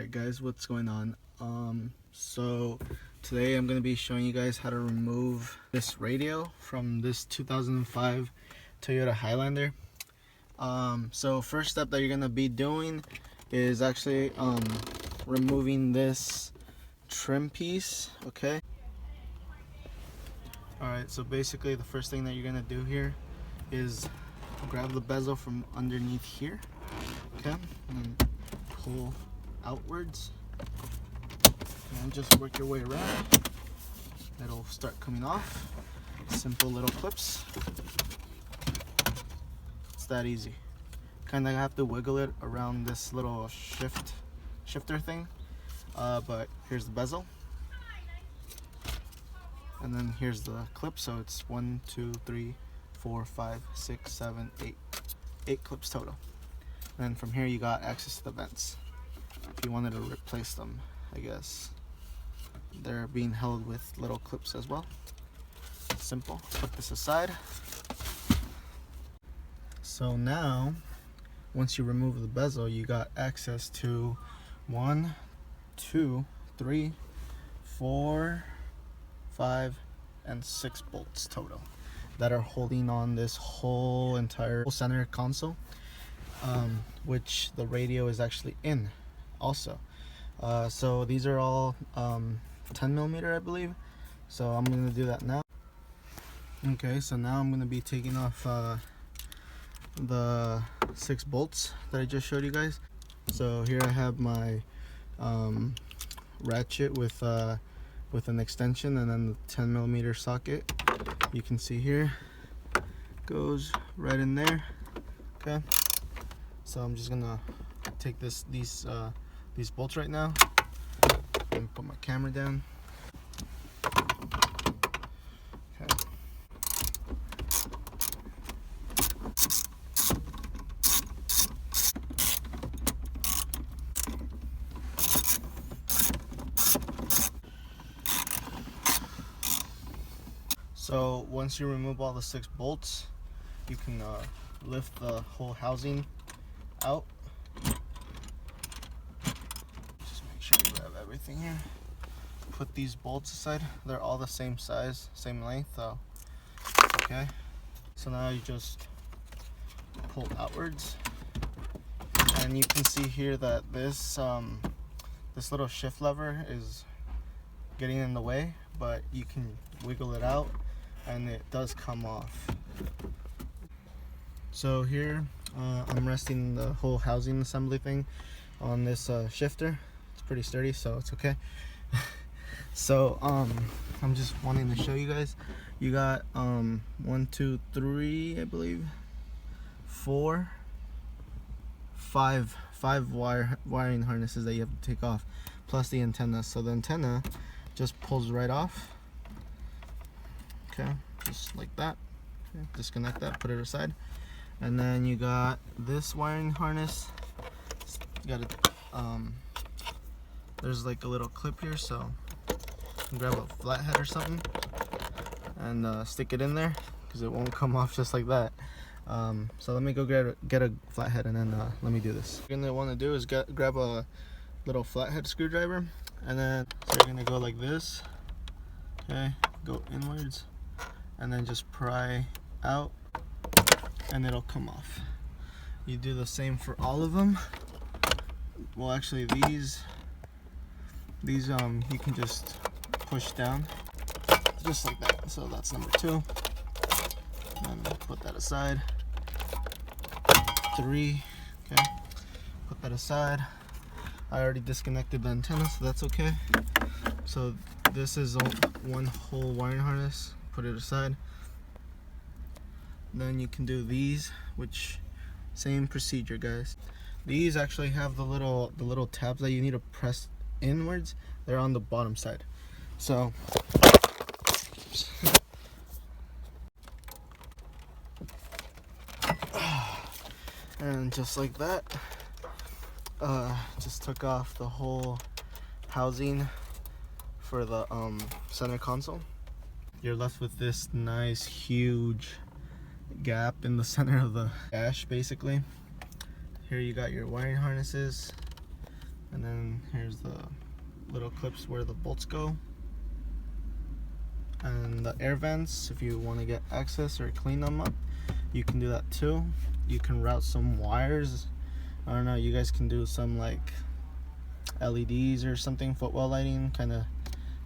Alright guys, what's going on? So today I'm going to be showing you guys how to remove this radio from this 2005 Toyota Highlander. So first step that you're going to be doing is actually removing this trim piece, okay? Alright, so basically the first thing that you're going to do here is grab the bezel from underneath here, okay? And then pull outwards and just work your way around. It'll start coming off. Simple little clips. It's that easy. Kind of have to wiggle it around this little shifter thing, but here's the bezel, and then here's the clip. So it's 1, 2, 3, 4, 5, 6, 7, 8 clips total. And then from here you got access to the vents if you wanted to replace them. I guess they're being held with little clips as well. Simple. Put this aside. So now once you remove the bezel, you got access to 1, 2, 3, 4, 5, and 6 bolts total that are holding on this whole entire center console, which the radio is actually in also. So these are all 10mm, I believe. So I'm going to do that now. Okay, so now I'm going to be taking off the 6 bolts that I just showed you guys. So here I have my ratchet with an extension, and then the 10mm socket. You can see here goes right in there. Okay, so I'm just gonna take these bolts right now and put my camera down. Okay. So once you remove all the 6 bolts, you can lift the whole housing out. Just make sure you grab everything here. Put these bolts aside. They're all the same size, same length, so okay. So now you just pull outwards, and you can see here that this little shift lever is getting in the way, but you can wiggle it out and it does come off. So here I'm resting the whole housing assembly thing on this shifter. It's pretty sturdy, so it's okay. So I'm just wanting to show you guys. You got 1, 2, 3, I believe, 4, 5 wiring harnesses that you have to take off, plus the antenna. So the antenna just pulls right off. Okay, just like that. Okay, disconnect that, put it aside. And then you got this wiring harness. You got there's like a little clip here, so you can grab a flathead or something and stick it in there, because it won't come off just like that. So let me go get a flathead, and then let me do this. What you're gonna want to do is grab a little flathead screwdriver, and then so you're gonna go like this. Okay, go inwards, and then just pry out, and it'll come off. You do the same for all of them. Well, actually these you can just push down just like that. So that's number 2, and put that aside. 3, okay, put that aside. I already disconnected the antenna, so that's okay. So this is one whole wiring harness. Put it aside. Then you can do these, which same procedure, guys. These actually have the little tabs that you need to press inwards. They're on the bottom side. So and just like that, just took off the whole housing for the center console. You're left with this nice huge gap in the center of the dash. Basically, here you got your wiring harnesses, and then then here's the little clips where the bolts go, and the air vents. If you want to get access or clean them up, you can do that too. You can route some wires. I don't know, you guys can do some like LEDs or something, footwell lighting, kind of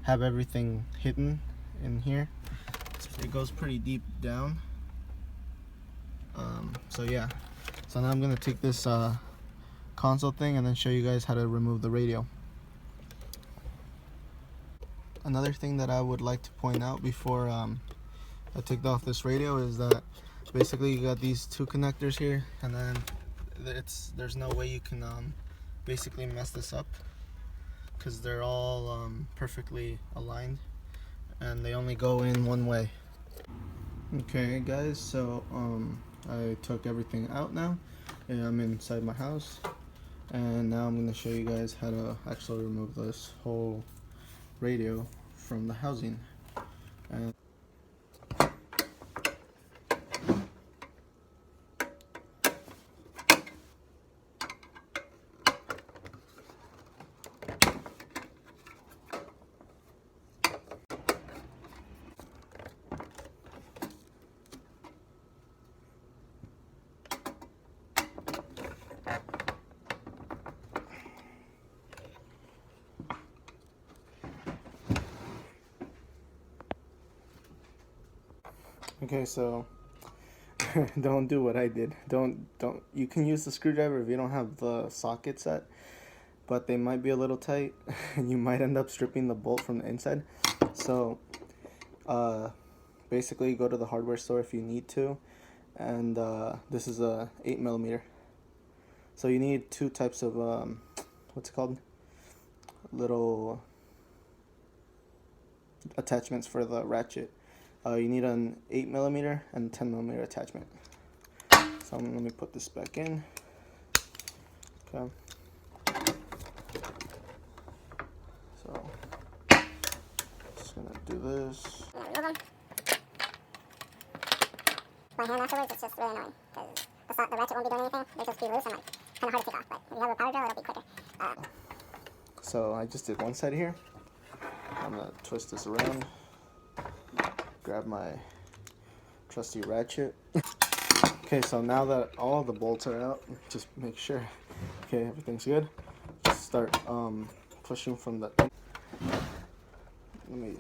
have everything hidden in here. It goes pretty deep down. So yeah, so now I'm gonna take this console thing and then show you guys how to remove the radio. Another thing that I would like to point out before I take off this radio is that basically you got these two connectors here, and then there's no way you can basically mess this up because they're all perfectly aligned and they only go in one way. Okay guys, so I took everything out now and I'm inside my house, and now I'm going to show you guys how to actually remove this whole radio from the housing. And okay, so don't do what I did. Don't. You can use the screwdriver if you don't have the socket set, but they might be a little tight, and you might end up stripping the bolt from the inside. So, basically, go to the hardware store if you need to, and this is a 8mm. So you need two types of what's it called? Little attachments for the ratchet. You need an 8mm and 10mm attachment. So let me put this back in. Okay. So just gonna do this. My hand afterwards, it's just really annoying because the ratchet won't be doing anything. It'll just be loose and like kind of hard to take off. But if you have a power drill, it'll be quicker. So I just did one side here. I'm gonna twist this around. Grab my trusty ratchet. Okay, so now that all the bolts are out, just make sure, okay, everything's good. Just start pushing from the. Let me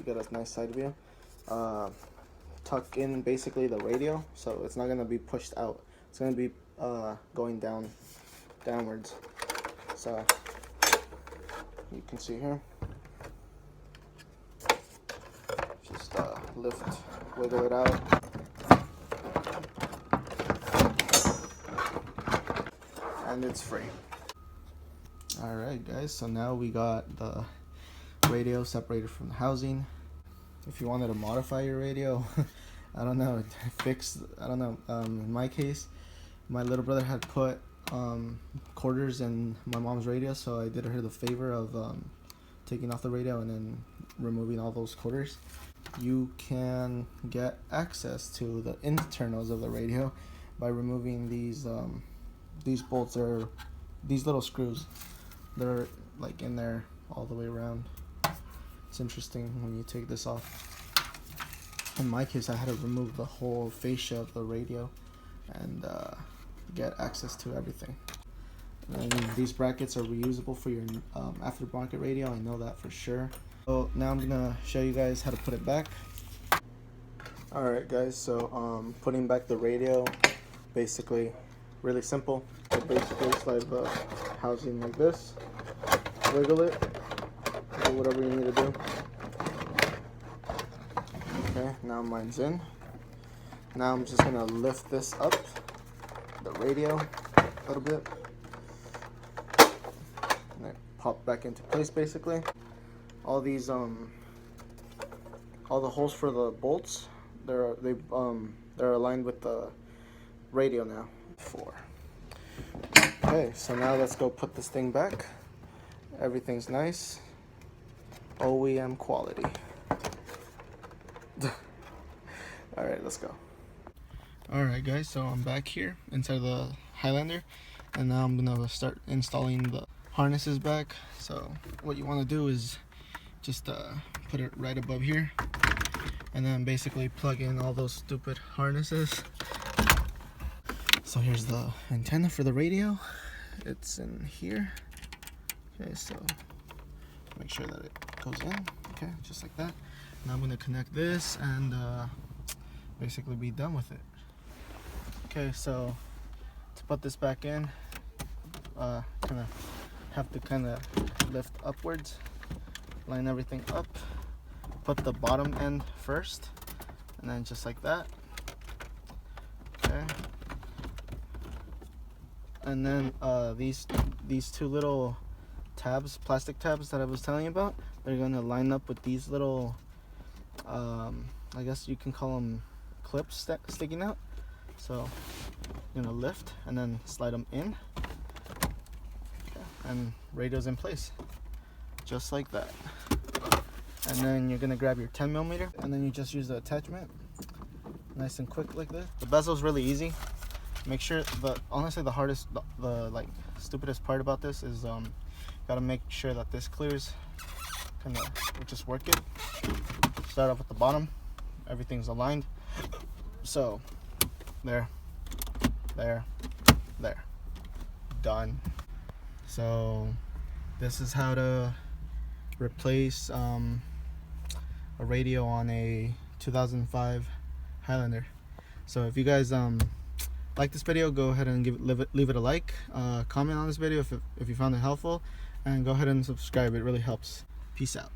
get a nice side view. Tuck in basically the radio, so it's not gonna be pushed out. It's gonna be going downwards. So you can see here. Just lift, wiggle it out. And it's free. Alright guys, so now we got the radio separated from the housing. If you wanted to modify your radio, I don't know, in my case, my little brother had put quarters in my mom's radio, so I did her the favor of taking off the radio and then removing all those quarters. You can get access to the internals of the radio by removing these bolts. Are these little screws. They're like in there all the way around. It's interesting when you take this off. In my case, I had to remove the whole fascia of the radio and get access to everything. And these brackets are reusable for your aftermarket radio. I know that for sure. So now I'm gonna show you guys how to put it back. Alright guys, so putting back the radio, basically really simple. So basically slide the housing like this, wiggle it, do whatever you need to do. Okay, now mine's in. Now I'm just gonna lift this up, the radio, a little bit, and it pop back into place basically. All these all the holes for the bolts, they're aligned with the radio now. 4. Okay, so now let's go put this thing back. Everything's nice. OEM quality. Alright, let's go. Alright guys, so I'm back here inside the Highlander, and now I'm gonna start installing harnesses back. So what you want to do is just put it right above here, and then basically plug in all those stupid harnesses. So here's the antenna for the radio. It's in here. Okay, so make sure that it goes in. Okay, just like that. Now I'm going to connect this and basically be done with it. Okay, so to put this back in, kind of have to kind of lift upwards, line everything up, put the bottom end first, and then just like that. Okay, and then these two little tabs, plastic tabs that I was telling you about, they're gonna line up with these little I guess you can call them clips sticking out. So you're gonna lift and then slide them in. Okay, and radio's in place, just like that. And then you're gonna grab your 10mm, and then you just use the attachment, nice and quick like this. The bezel's really easy. Make sure, honestly the hardest, the like stupidest part about this is gotta make sure that this clears. Kind of just work it. Start off at the bottom, everything's aligned. So there, done. So this is how to replace a radio on a 2005 Highlander. So if you guys like this video, go ahead and leave it a like, comment on this video if you found it helpful, and go ahead and subscribe. It really helps. Peace out.